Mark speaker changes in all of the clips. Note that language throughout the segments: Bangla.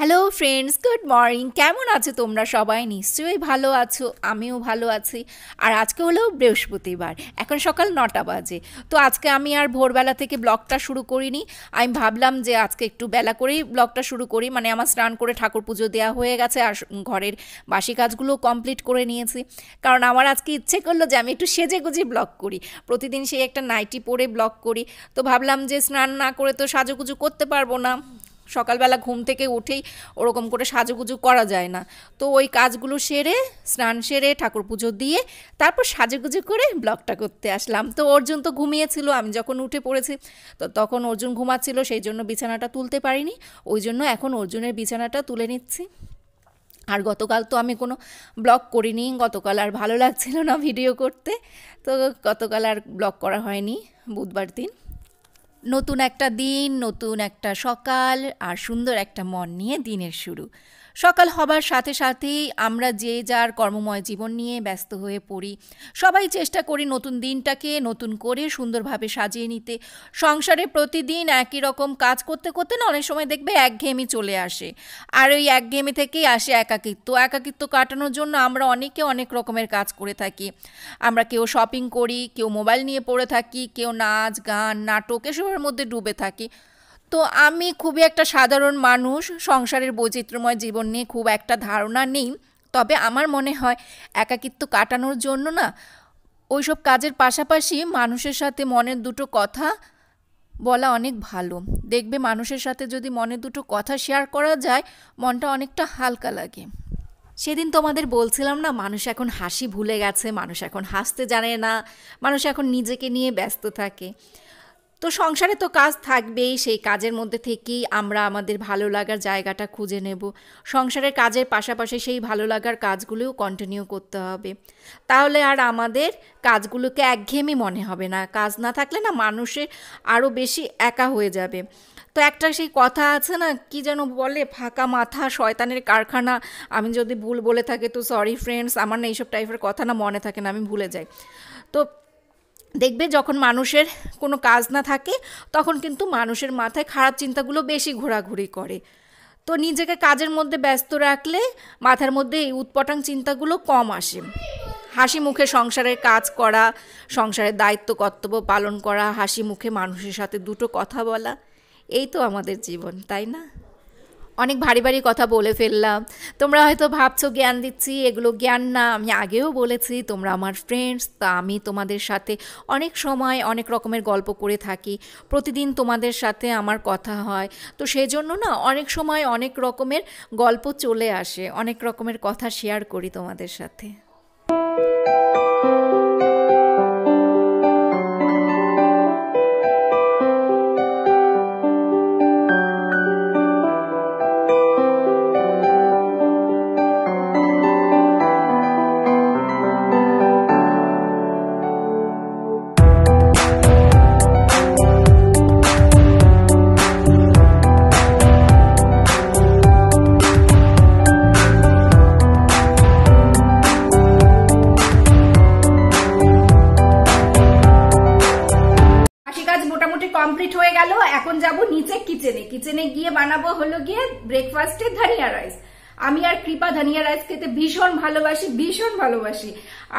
Speaker 1: Hello friends, good morning. কেমন আছো তোমরা সবাই? নিশ্চয়ই ভালো আছো, আমিও ভালো আছি। আর আজকে হলো বৃহস্পতিবার, এখন সকাল 9টা বাজে। তো আজকে আমি আর ভোরবেলা থেকে ব্লগটা শুরু করিনি। আমি ভাবলাম যে আজকে একটু বেলা করেই ব্লগটা শুরু করি। মানে আমার স্নান করে ঠাকুর পুজো দেওয়া হয়ে গেছে আর ঘরের বাসি কাজগুলো কমপ্লিট করে নিয়েছি। কারণ আমার আজকে ইচ্ছে করলো যে আমি একটু সেজে গুজে ব্লগ করি। প্রতিদিন সেই একটা নাইটি পরে ব্লগ করি। তো ভাবলাম যে স্নান না করে তো সাজুগুজু করতে পারবো না, সকালবেলা ঘুম থেকে উঠেই ওরকম করে সাজুগুজু করা যায় না। তো ওই কাজগুলো সেরে, স্নান সেরে, ঠাকুর পুজো দিয়ে তারপর সাজুগুজু করে ব্লগটা করতে আসলাম। তো অর্জুন তো ঘুমিয়েছিল, আমি যখন উঠে পড়েছি তো তখন অর্জুন ঘুমাচ্ছিল, সেই জন্য বিছানাটা তুলতে পারিনি। ওই জন্য এখন অর্জুনের বিছানাটা তুলে নিচ্ছি। আর গতকাল তো আমি কোনো ব্লগ করিনি, গতকাল আর ভালো লাগছিল না ভিডিও করতে, তো গতকাল আর ব্লগ করা হয়নি। বুধবার দিন নতুন একটা দিন, নতুন একটা সকাল আর সুন্দর একটা মন নিয়ে দিনের শুরু। সকাল হবার সাথে সাথেই আমরা যে যার কর্মময় জীবন নিয়ে ব্যস্ত হয়ে পড়ি। সবাই চেষ্টা করি নতুন দিনটাকে নতুন করে সুন্দরভাবে সাজিয়ে নিতে। সংসারে প্রতিদিন একই রকম কাজ করতে করতে না অনেক সময় দেখবে একঘেয়েমি চলে আসে। আর ওই একঘেয়েমি থেকেই আসে একাকিত্ব। একাকিত্ব কাটানোর জন্য আমরা অনেকে অনেক রকমের কাজ করে থাকি। আমরা কেউ শপিং করি, কেউ মোবাইল নিয়ে পড়ে থাকি, কেউ নাচ গান নাটক এসবের মধ্যে ডুবে থাকি। তো আমি খুবই একটা সাধারণ মানুষ, সংসারের বৈচিত্র্যময় জীবন নিয়ে খুব একটা ধারণা নেই। তবে আমার মনে হয় একাকিত্ব কাটানোর জন্য না ওইসব কাজের পাশাপাশি মানুষের সাথে মনের দুটো কথা বলা অনেক ভালো। দেখবে মানুষের সাথে যদি মনের দুটো কথা শেয়ার করা যায়, মনটা অনেকটা হালকা লাগে। সেদিন তোমাদের বলছিলাম না, মানুষ এখন হাসি ভুলে গেছে, মানুষ এখন হাসতে জানে না, মানুষ এখন নিজেকে নিয়ে ব্যস্ত থাকে। তো সংসারে তো কাজ থাকবেই, সেই কাজের মধ্যে থেকেই আমরা আমাদের ভালো লাগার জায়গাটা খুঁজে নেব। সংসারের কাজের পাশাপাশি সেই ভালো লাগার কাজগুলোও কন্টিনিউ করতে হবে। তাহলে আর আমাদের কাজগুলোকে একঘেয়েমি মনে হবে না। কাজ না থাকলে না মানুষের আরও বেশি একা হয়ে যাবে। তো একটা সেই কথা আছে না, কি যেন বলে, ফাঁকা মাথা শয়তানের কারখানা। আমি যদি ভুল বলে থাকি তো সরি ফ্রেন্ডস, আমার না এইসব টাইপের কথা না মনে থাকে না, আমি ভুলে যাই। তো দেখবে যখন মানুষের কোনো কাজ না থাকে তখন কিন্তু মানুষের মাথায় খারাপ চিন্তাগুলো বেশি ঘোরাঘুরি করে। তো নিজেকে কাজের মধ্যে ব্যস্ত রাখলে মাথার মধ্যে এই উৎপটাং চিন্তাগুলো কম আসে। হাসি মুখে সংসারের কাজ করা, সংসারের দায়িত্ব কর্তব্য পালন করা, হাসি মুখে মানুষের সাথে দুটো কথা বলা, এই তো আমাদের জীবন, তাই না? অনেক ভারী ভারী কথা বলে ফেললাম। তোমরা হয়তো ভাবছো জ্ঞান দিচ্ছি, এগুলো জ্ঞান না। আমি আগেও বলেছি তোমরা আমার ফ্রেন্ডস, তা আমি তোমাদের সাথে অনেক সময় অনেক রকমের গল্প করে থাকি। প্রতিদিন তোমাদের সাথে আমার কথা হয়, তো সেই জন্য না অনেক সময় অনেক রকমের গল্প চলে আসে, অনেক রকমের কথা শেয়ার করি তোমাদের সাথে। কমপ্লিট হয়ে গেল। এখন যাব নিচে কিচেনে। কিচেনে গিয়ে বানাবো হলো গিয়ে ব্রেকফাস্টে ধনিয়া রাইস। আমি আর কৃপা ধনিয়া রাইস খেতে ভীষণ ভালোবাসি, ভীষণ ভালোবাসি।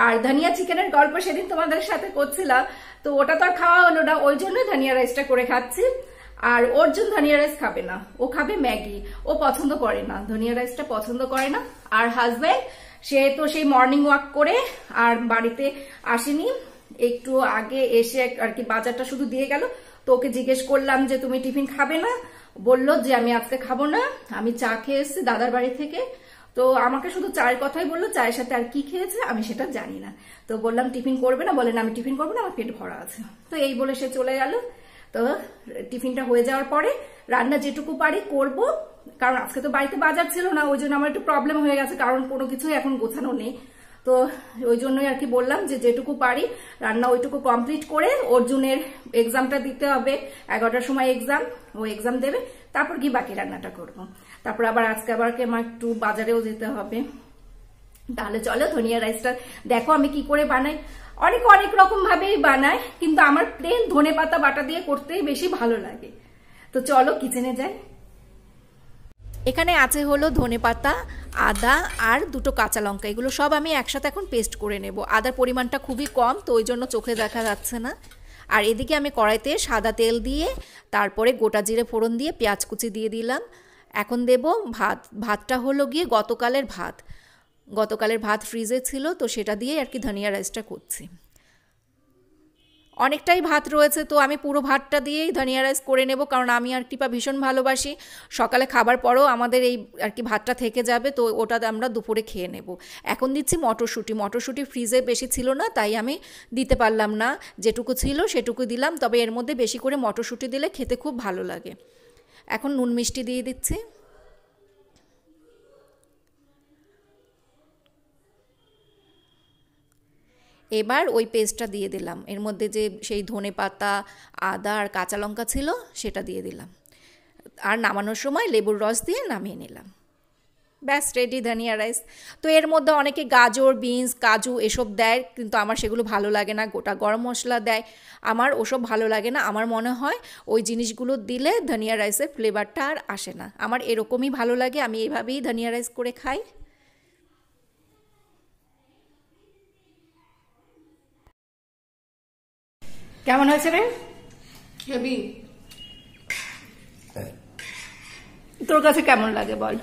Speaker 1: আর ধনিয়া চিকেনের গল্প সেদিন তোমাদের সাথে করছিলাম, তো ওটা তো আর খাওয়া হলো না, ওই জন্য ধনিয়া রাইসটা করে খাচ্ছি। আর অর্জুন ধনিয়া রাইস খাবে না, ও খাবে ম্যাগি। ও পছন্দ করে না, ধনিয়া রাইসটা পছন্দ করে না। আর হাজব্যান্ড সে তো সেই মর্নিং ওয়াক করে আর বাড়িতে আসেনি, একটু আগে এসে আর কি বাজারটা শুধু দিয়ে গেল। তো ওকে জিজ্ঞেস করলাম যে তুমি টিফিন খাবে না? বললো যে আমি আজকে খাবো না, আমি চা খেয়ে এসেছি দাদার বাড়ি থেকে। তো আমাকে শুধু চায়ের কথাই বললো, চায়ের সাথে আর কি খেয়েছে আমি সেটা জানি না। তো বললাম টিফিন করবে না? বলে না আমি টিফিন করবো না, আমার পেট ভরা আছে। তো এই বলে সে চলে গেল। তো টিফিনটা হয়ে যাওয়ার পরে রান্না যেটুকু পারি করব, কারণ আজকে তো বাড়িতে বাজার ছিল না, ওই জন্য আমার একটু প্রবলেম হয়ে গেছে, কারণ কোনো কিছুই এখন গোছানো নেই। তো ওই জন্যই আর কি বললাম যে যেটুকু পারি রান্না ওইটুকু কমপ্লিট করে, অর্জুনের এক্সামটা দিতে হবে, 11টার সময় এক্সাম, ও এক্সাম দেবে, তারপর কি বাকি রান্নাটা করব। তারপর আবার আজকে আবার আমার একটু বাজারেও যেতে হবে। তাহলে চলো ধনিয়া রাইসটা দেখো আমি কি করে বানাই। অনেকে অনেক রকম ভাবেই বানায়, কিন্তু আমার প্লেন ধনেপাতা বাটা দিয়ে করতেই বেশি ভালো লাগে। তো চলো কিচেনে যাই। এখানে আছে হলো ধনেপাতা, আদা আর দুটো কাঁচা লঙ্কা, এগুলো সব আমি একসাথে এখন পেস্ট করে নেব। আদার পরিমাণটা খুবই কম, তো ওই জন্য চোখে দেখা যাচ্ছে না। আর এদিকে আমি কড়াইতে সাদা তেল দিয়ে তারপরে গোটা জিরে ফোড়ন দিয়ে পেঁয়াজ কুচি দিয়ে দিলাম। এখন দেব ভাত। ভাতটা হলো গিয়ে গতকালের ভাত ফ্রিজে ছিল, তো সেটা দিয়ে আর কি ধনিয়া রাইসটা করছি। অনেকটাই ভাত রয়েছে, তো আমি পুরো ভাতটা দিয়েই ধনিয়া রাইস করে নেব, কারণ আমি আর কৃপা ভীষণ ভালোবাসি। সকালে খাবার পরেও আমাদের এই আর কি ভাতটা থেকে যাবে, তো ওটা আমরা দুপুরে খেয়ে নেব। এখন দিচ্ছি মটরশুঁটি ফ্রিজে বেশি ছিল না, তাই আমি দিতে পারলাম না, যেটুকু ছিল সেটুকু দিলাম। তবে এর মধ্যে বেশি করে মটরশুঁটি দিলে খেতে খুব ভালো লাগে। এখন নুন মিষ্টি দিয়ে দিচ্ছি। এবার ওই পেস্টটা দিয়ে দিলাম, এর মধ্যে যে সেই ধনেপাতা, আদা আর কাঁচা লঙ্কা ছিল সেটা দিয়ে দিলাম। আর নামানোর সময় লেবুর রস দিয়ে নামিয়ে নিলাম। ব্যাস রেডি ধনিয়া রাইস। তো এর মধ্যে অনেকে গাজর, বিনস, কাজু এসব দেয়, কিন্তু আমার সেগুলো ভালো লাগে না। গোটা গরম মশলা দেয়, আমার ওসব ভালো লাগে না। আমার মনে হয় ওই জিনিসগুলো দিলে ধনিয়া রাইসের ফ্লেভারটা আর আসে না। আমার এরকমই ভালো লাগে, আমি এইভাবেই ধনিয়া রাইস করে খাই। কেমন হয়েছে রে?
Speaker 2: হেভি।
Speaker 1: তোর কাছে কেমন লাগে বল?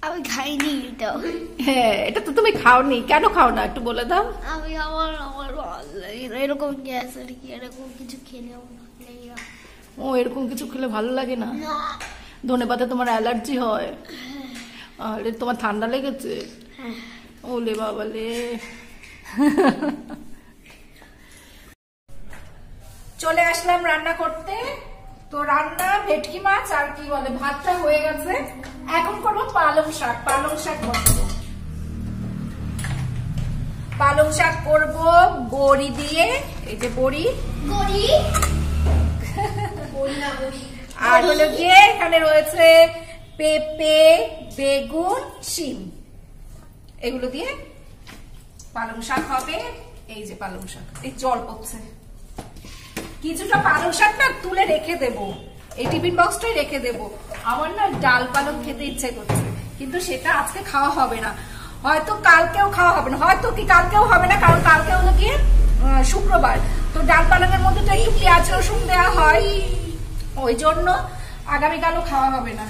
Speaker 2: আমি খাইনি এটা।
Speaker 1: হ্যাঁ, এটা তো তুমি খাওনি, কেন খাও না একটু বলে দাও।
Speaker 2: আমি আমার ভালো লাগে না, এরকম গ্যাস আর কি এরকম কিছু খেলে
Speaker 1: ও এরকম কিছু খেলে ভালো লাগে না? ধনেপাতা তোমার অ্যালার্জি হয়? আরে তোমার ঠান্ডা লেগেছে? ওলে বাবালে। চলে আসলাম রান্না করতে। তো রান্না ভেটকি মাছ আর কি বলে ভাতটা হয়ে গেছে। এখন করবো পালং শাক বসাবো। পালং শাক করবো বড়ি দিয়ে, এই যে বড়ি আর হলো গিয়ে এখানে রয়েছে পেঁপে, বেগুন, শিম, এগুলো দিয়ে পালং শাক হবে। এই যে পালং শাক, এই জল পড়ছে। কিছুটা পালং শাক না তুলে রেখে দেব, এই টিফিন বক্সটাই রেখে দেব। আমার না ডাল পালং খেতে ইচ্ছে করছে, কিন্তু সেটা আজকে খাওয়া হবে না, হয়তো কালকেও খাওয়া হবে না, কারণ কালকে হলো গিয়ে শুক্রবার। তো ডাল পালংয়ের মধ্যে তো একটু পেঁয়াজ রসুন দেওয়া হয়, ওই জন্য আগামীকালও খাওয়া হবে না,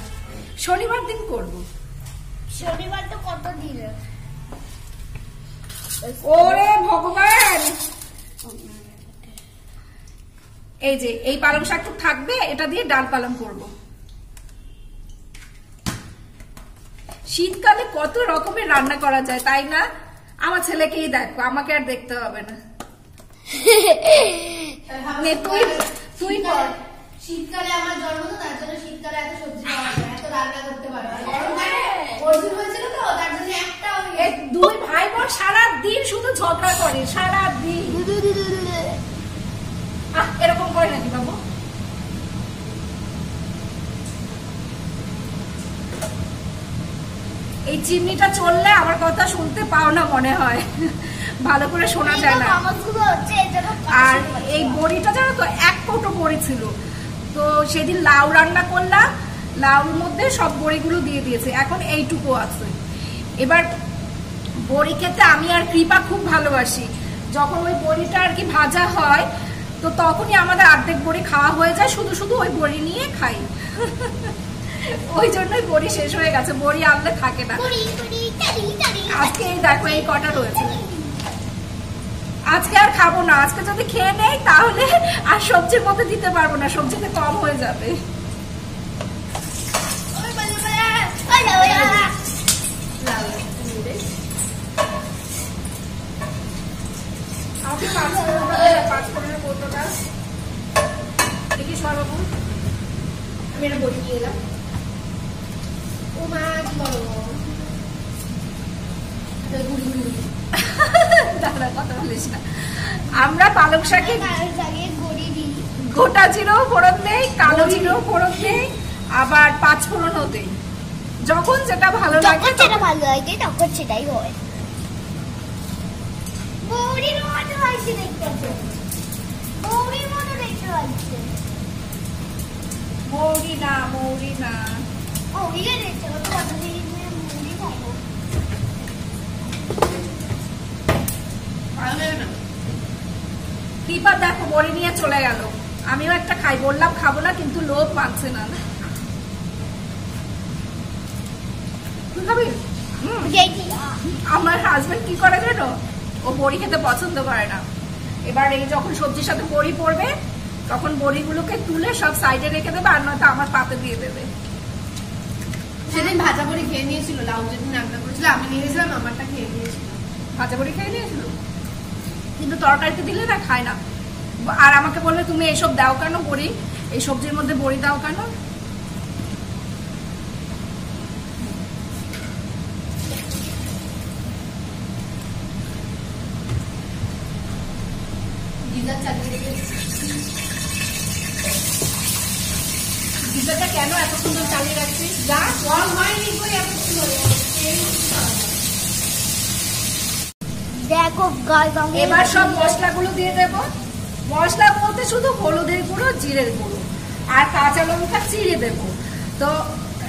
Speaker 1: শনিবার দিন করব।
Speaker 2: শনিবার তো কত দিলে?
Speaker 1: ওরে ভগবান, এই যে এই পালং শাক তো থাকবে, এটা দিয়ে ডাল পালং করব। শীতকালে কত রকমের রান্না করা যায়, তাই না? আমার ছেলেকেই দেখো, আমাকে আর দেখতে হবে না। তুই কর।
Speaker 2: শীতকালে আমার জন্ম তো, তার জন্য শীতকালে এত সবজি পাওয়া যায়, এত রান্না করতে পারবে। গরমকালে অর্জুন হয়েছিল তো, তার জন্য একটাও
Speaker 1: দুই ভাই বোন সারা দিন শুধু ঝগড়া করে, সারা দিন। এরকম করে নাকি বাবু? এই চিমনিটা চললে আমার কথা শুনতে পাও না মনে হয়, ভালো করে শোনা যায় না। আর এই বড়িটা জানো তো, এক কৌটো বড়ি ছিল, তো সেদিন লাউ রান্না করলাম, লাউর মধ্যে সব বড়িগুলো দিয়ে দিয়েছে, এখন এইটুকু আছে। এবার বড়ি খেতে আমি আর কৃপা খুব ভালোবাসি। যখন ওই বড়িটা আর কি ভাজা হয়, তো তখনই আমাদের অর্ধেক বড়ি খাওয়া হয়ে যায়, শুধু শুধু ওই বড়ি নিয়ে খাই। ওই জন্যই বড়ি শেষ হয়ে গেছে, বড়ি আনলে থাকে না। আজকে এই দেখো এই কটা রয়েছে, আজকে আর খাবো না। আজকে যদি খেয়ে নেই তাহলে আর সবজির মধ্যে দিতে পারবো না, সবজিতে কম হয়ে যাবে। আমি এটা বই দিয়ে এলাম। আমরা পালং শাকে গোটা জিরো ফোড়ন দেই, কালো জিরো ফোড়ন দেই, আবার পাঁচ ফোড়নও দেই, যখন যেটা ভালো লাগে
Speaker 2: তখন সেটাই হয়। বৌরির মতো লাগছে দেখতে,
Speaker 1: মৌরি না কৃপা দেখো বড়ি নিয়ে চলে গেল, আমিও একটা খাই, বললাম খাবো না কিন্তু লোভ মানছে না। আমার হাজবেন্ড কি করে জানো, ও বড়ি খেতে পছন্দ করে না। এবার এই যখন সবজির সাথে বড়ি পড়বে তখন বড়িগুলোকে তুলে সব সাইডে রেখে দেবে, আর নয়তো আমার পাতে দিয়ে দেবে।
Speaker 2: সেদিন ভাজা বড়ি খেয়ে নিয়েছিল, লাউ যেদিন রান্না করেছিল আমি নিয়ে গেছিলাম, আমারটা খেয়ে নিয়েছিল।
Speaker 1: ভাজা বড়ি খেয়ে নিয়েছিল কিন্তু তরকারিতে দিলে না খায় না। আর আমাকে বলবে তুমি এইসব দাও কেন, বড়ি এই সবজির মধ্যে বড়ি দাও কেন। গিজারটা কেন এত সুন্দর চালিয়ে রাখছিস? যা
Speaker 2: গরম হয়নি কই এত সুন্দর।
Speaker 3: দেখো গাইস,
Speaker 1: এবার সব মশলাগুলো দিয়ে দেব। মশলা বলতে শুধু হলুদের গুঁড়ো, জিরের গুঁড়ো আর কাঁচা লঙ্কা চিড়ে দেব। তো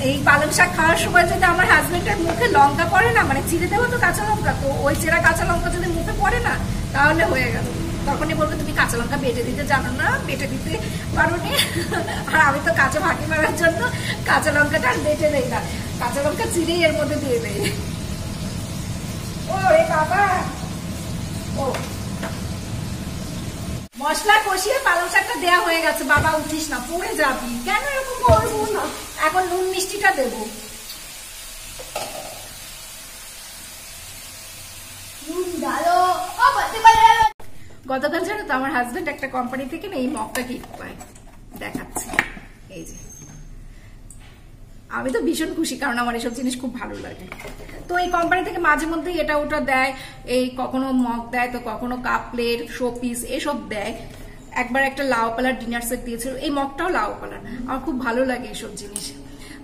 Speaker 1: এই পালং শাক খাওয়ার সময় যদি আমার হাজবেন্ডের মুখে লঙ্কা পড়ে না, মানে চিড়ে দেবো তো কাঁচা লঙ্কা, তো ওই চেরা কাঁচা লঙ্কা যদি মুখে পড়ে না তাহলে হয়ে গেল। তখনই বলবে তুমি কাঁচা লঙ্কা বেটে দিতে জানো না, বেটে দিতে পারো নি। আর আমি তো কাঁচা ফাঁকি মারার জন্য কাঁচা লঙ্কাটা আর বেটে দেই না, কাঁচা লঙ্কা চিড়েই এর মধ্যে দিয়ে দেই। ও রে বাবা, ও মশলা কষিয়ে পালং শাকটা দেওয়া হয়ে গেছে। বাবা উঠিস না, পড়ে যাবি। কেন এরকম করবো না, এখন নুন মিষ্টিটা দেবো। গতকাল জানো তো আমার হাজবেন্ড একটা কোম্পানি থেকে এই মগটা গিফট পায়, দেখাচ্ছে এই যে। আমি তো ভীষণ খুশি, কারণ আমার এসব জিনিস খুব ভালো লাগে। তো এই কোম্পানি থেকে মাঝে মধ্যে এটা ওটা দেয়, এই কখনো মগ দেয়, তো কখনো কাপ প্লেট, শো পিস এসব দেয়। একবার একটা লাউ পালার ডিনার সেট দিয়েছিল, এই মগটাও লাউ পালার। আমার খুব ভালো লাগে এসব জিনিস।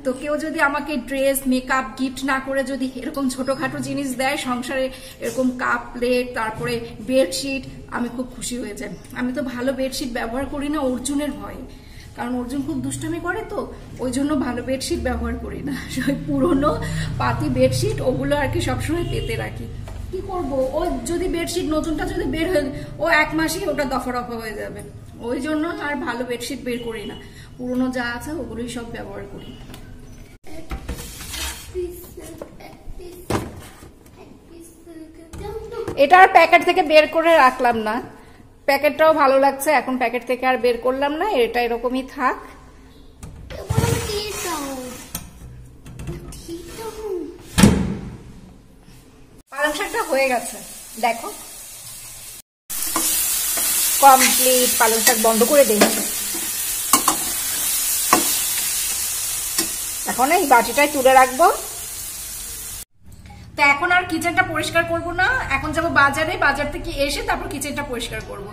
Speaker 1: তো কেউ যদি আমাকে ড্রেস মেকআপ গিফট না করে যদি এরকম ছোটখাটো জিনিস দেয় সংসারে, এরকম কাপ প্লেট, তারপরে বেডশিট, আমি খুব খুশি হয়ে যাই। আমি তো ভালো বেডশিট ব্যবহার করি না অর্জুনের ভয়ে, কারণ অর্জুন খুব দুষ্টামি করে, তো ওই জন্য ভালো বেডশিট ব্যবহার করি না। পুরোনো পাতি বেডশিট ওগুলো আর কি সবসময় পেতে রাখি। কি করব, ও যদি বেডশিট নতুনটা যদি বের হয়ে, ও এক মাসেই ওটা দফা রফা হয়ে যাবে। ওই জন্য আর ভালো বেডশিট বের করি না, পুরোনো যা আছে ওগুলোই সব ব্যবহার করি। এটা আর প্যাকেট থেকে বের করে রাখলাম না, প্যাকেটটাও ভালো লাগছে, এখন প্যাকেট থেকে আর বের করলাম না, এটা এরকমই থাক। পালং শাকটা হয়ে গেছে দেখো, কমপ্লিট। পালং শাক বন্ধ করে দিই। এখন এই বাটিটাই তুলে রাখবো। তো এখন আর কিচেনটা পরিষ্কার করব না, এখন যাবো বাজারে, বাজার থেকে এসে তারপর কিচেনটা পরিষ্কার করব।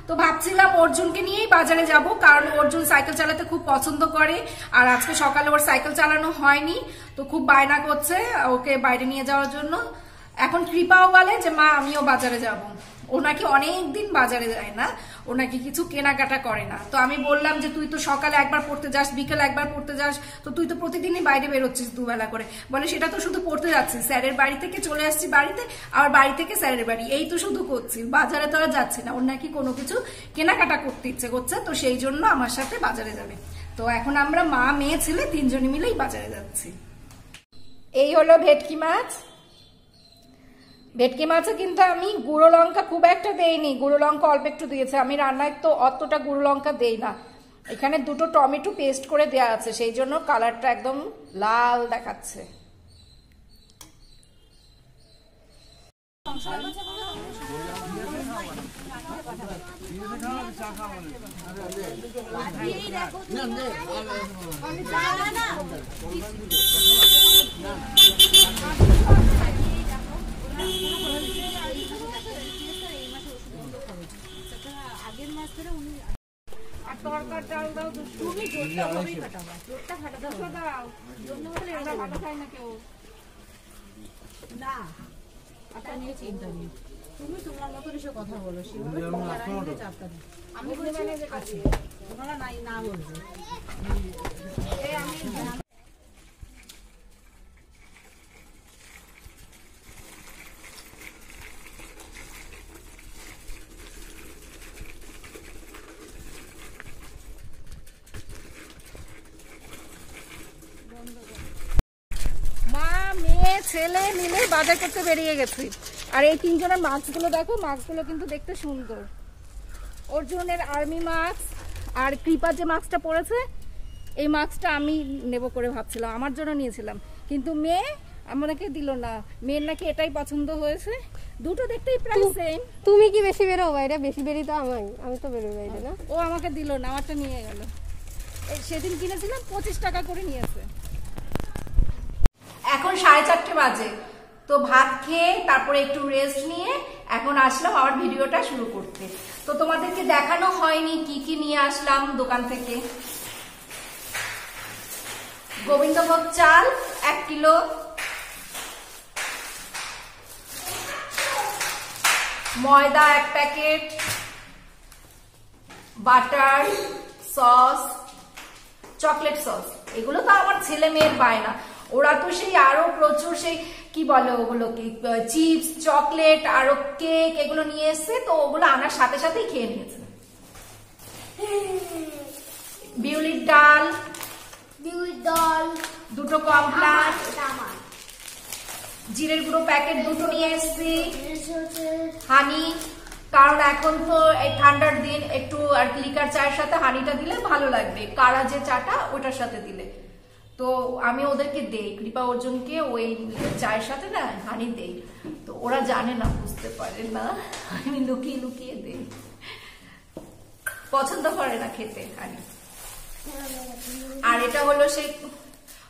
Speaker 1: তো ভাবছিলাম অর্জুনকে নিয়েই বাজারে যাব, কারণ অর্জুন সাইকেল চালাতে খুব পছন্দ করে, আর আজকে সকালে ওর সাইকেল চালানো হয়নি, তো খুব বায়না করছে ওকে বাইরে নিয়ে যাওয়ার জন্য। এখন কৃপাও বলে যে মা আমিও বাজারে যাব। ও নাকি অনেকদিন বাজারে যায় না, ও নাকি কিছু কেনাকাটা করে না। তো আমি বললাম যে তুই তো সকালে একবার পড়তে যাস, বিকেলে একবার পড়তে যাস, তো তুই তো প্রতিদিনই বাইরে বেরোচ্ছিস দুবেলা করে। বলে সেটা তো শুধু পড়তে যাচ্ছি, স্যারের বাড়ি থেকে চলে আসছি বাড়িতে, আবার বাড়ি থেকে স্যারের বাড়ি, এই তো শুধু করছি, বাজারে তো আর যাচ্ছি না। ওর নাকি কোনো কিছু কেনাকাটা করতে ইচ্ছে করছে, তো সেই জন্য আমার সাথে বাজারে যাবে। তো এখন আমরা মা মেয়ে ছেলে তিনজনে মিলেই বাজারে যাচ্ছি। এই হলো ভেটকি মাছ। ভেটকি মাছে কিন্তু আমি গুঁড়ো লঙ্কা খুব একটা দেইনি, গুঁড়ো লঙ্কা অল্প একটু দিয়েছে। আমি রান্নায় তো অতটা গুঁড়ো লঙ্কা দেই না। এখানে দুটো টমেটো পেস্ট করে দেওয়া আছে, সেই জন্য কালারটা একদম লাল দেখাচ্ছে।
Speaker 4: তুমি তোমার মতো এসে কথা বলো, আমি তোমরা নাই না বলবে।
Speaker 1: ছেলে মিলে বাজার করতে বেরিয়ে গেছি। আর এই তিনজনের মাস্কগুলো দেখো, মাস্কগুলো কিন্তু দেখতে সুন্দর। অর্জুনের আর্মি মাস্ক আর কৃপার যে মাস্কটা পরেছে এই মাস্কটা আমি নেব করে ভাবছিলাম, আমার জন্য নিয়েছিলাম, কিন্তু মেয়ে আমাকে দিল না। মেয়ের নাকি এটাই পছন্দ হয়েছে। দুটো দেখতেই প্রায় সেম।
Speaker 3: তুমি কি বেশি বেরো বাইরে? বেশি বেরি তো আমি তো বেরোই বাইরে না।
Speaker 1: ও আমাকে দিল না, আমারটা নিয়ে গেল। সেদিন কিনেছিলাম 25 টাকা করে নিয়েছে। এখন 4:30 বাজে, তো ভাত খেয়ে তারপরে একটু রেস্ট নিয়ে এখন আসলাম আবার ভিডিওটা শুরু করতে। তো তোমাদেরকে দেখানো হয়নি কি কি নিয়ে আসলাম দোকান থেকে। গোবিন্দভোগ চাল 1 কিলো, ময়দা 1 packet, butter, sauce, chocolate sauce. এগুলো তো আমার ছেলে মেয়ের বায়না। ওরা তো সেই আরো প্রচুর সেই কি বলে ওগুলো কি চিপস, চকলেট, আরো কেক এগুলো নিয়ে এসছে, তো ওগুলো আনার সাথে সাথেই খেয়ে নিয়েছে। বিউলির ডাল, দুটো কমপ্লান, জিরের গুঁড়ো প্যাকেট দুটো নিয়ে এসছি, হানি, কারণ এখন তো এই ঠান্ডার দিন একটু আর লিকার চায়ের সাথে হানিটা দিলে ভালো লাগবে, কারা যে চাটা ওটার সাথে দিলে। তো আমি ওদেরকে দেই, কৃপা অর্জুনকে ওই চায়ের সাথে না হানি দেই, তো ওরা জানে না, বুঝতে পারে না, আমি লুকিয়ে লুকিয়ে দেই, পছন্দ করে না খেতে হানি। আর এটা হলো সেই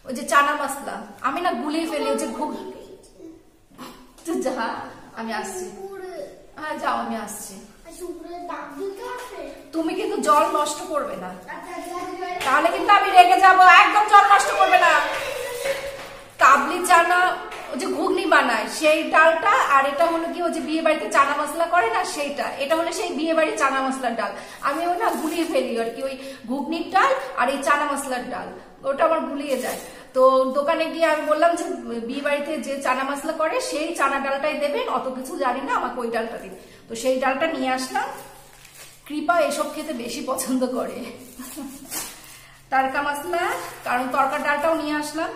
Speaker 1: ওই যে চানা মশলা, আমি না গুলিয়ে ফেলি যে যা, আমি আসছি। হ্যাঁ যাও, আমি আসছি। তুমি কিন্তু জল নষ্ট করবে না, তাহলে কিন্তু আমি রেগে যাবো। একদম জল নষ্ট করবে না। কাবলি চানা ওই যে ঘুগনি বানায় সেই ডালটা, আর এটা হলো কি ওই যে বিয়ে বাড়িতে চানা মশলা করে না সেইটা, এটা হলো সেই বিয়ে বাড়ির চানা মশলার ডাল। আমি ওই না গুলিয়ে ফেলি আর কি, ওই ঘুগনির ডাল আর এই চানা মশলার ডাল, ওটা আমার গুলিয়ে যায়। তো দোকানে গিয়ে আমি বললাম যে বিয়ে বাড়িতে যে চানা মশলা করে সেই চানা ডালটাই দেবেন, অত কিছু জানি না, আমাকে ওই ডালটা দিন। তো সেই ডালটা নিয়ে আসলাম। কৃপা এসব খেতে বেশি পছন্দ করে। তড়কা মশলা, কারণ তরকার ডালটাও নিয়ে আসলাম।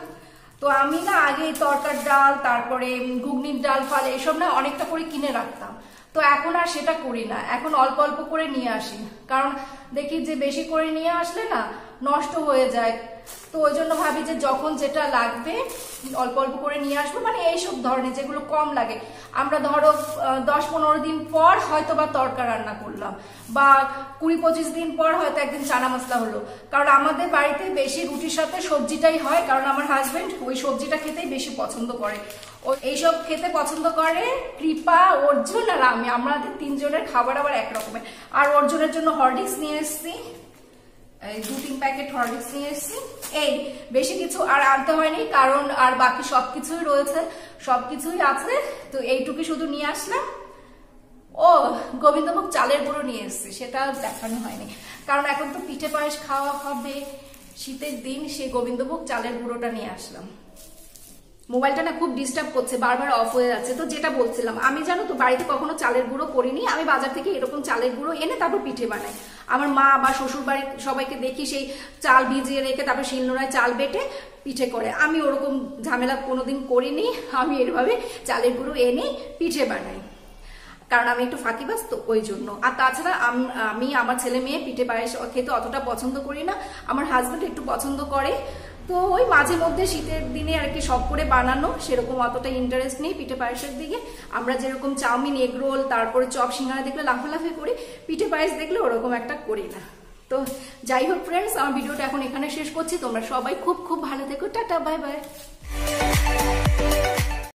Speaker 1: তো আমি না আগে তরকার ডাল, তারপরে ঘুগনির ডাল ফাল এসব না অনেকটা করে কিনে রাখতাম, তো এখন আর সেটা করি না, এখন অল্প অল্প করে নিয়ে আসি, কারণ দেখি যে বেশি করে নিয়ে আসলে না নষ্ট হয়ে যায়। তো ওই জন্য ভাবি যে যখন যেটা লাগবে অল্প অল্প করে নিয়ে আসবো, মানে এইসব ধরনের যেগুলো কম লাগে। আমরা ধরো 10-15 দিন পর হয়তো বা তরকা রান্না করলাম, বা 20-25 দিন পর হয়তো একদিন চানা মশলা হলো, কারণ আমাদের বাড়িতে বেশি রুটির সাথে সবজিটাই হয়, কারণ আমার হাজবেন্ড ওই সবজিটা খেতেই বেশি পছন্দ করে। ও এইসব খেতে পছন্দ করে কৃপা, অর্জুন আর আমি, আমাদের তিনজনের খাবার আবার একরকমের। আর অর্জুনের জন্য হরলিক্স নিয়ে এসেছি, 2-3 প্যাকেট হরলিক্স নিয়ে এসেছি। এই বেশি কিছু আর আনতে হয়নি, কারণ আর বাকি সবকিছুই রয়েছে, সবকিছুই আছে, তো এইটুকু শুধু নিয়ে আসলাম। ও গোবিন্দভোগ চালের গুঁড়ো নিয়ে এসেছি, সেটা দেখানো হয়নি, কারণ এখন তো পিঠে পায়েস খাওয়া হবে শীতের দিন, সেই গোবিন্দভোগ চালের গুঁড়োটা নিয়ে আসলাম। মোবাইলটা না খুব ডিস্টার্ব করছে, বারবার অফ হয়ে যাচ্ছে। তো যেটা বলছিলাম, আমি জানো তো বাড়িতে কখনো চালের গুঁড়ো করিনি, আমি বাজার থেকে এরকম চালের গুঁড়ো এনে তারপর পিঠে বানাই। আমার মা বা শ্বশুর বাড়ির সবাইকে দেখি সেই চাল ভিজিয়ে রেখে তারপর শিলনোড়ায় চাল বেটে পিঠে করে। আমি ওরকম ঝামেলা কোনোদিন করিনি, আমি এভাবে চালের গুঁড়ো এনে পিঠে বানাই, কারণ আমি একটু ফাঁকিবাজ তো ওই জন্য। আর তাছাড়া আমি আমার ছেলে মেয়ে পিঠে পায়েস খেতে অতটা পছন্দ করি না, আমার হাজবেন্ড একটু পছন্দ করে। তো ওই মাঝে মধ্যে শীতের দিনে আর কি শখ করে বানানো, সেরকম অতটা ইন্টারেস্ট নেই পিঠে পায়েসের দিকে। আমরা যেরকম চাউমিন, এগ রোল, তারপরে চপ, সিঙ্গারা দেখলে লাফালাফি করি, পিঠে পায়েস দেখলে ওরকম একটা করি না। তো যাই হোক ফ্রেন্ডস, আমার ভিডিওটা এখন এখানে শেষ করছি। তোমরা সবাই খুব খুব ভালো থেকো, টাটা, বাই বাই।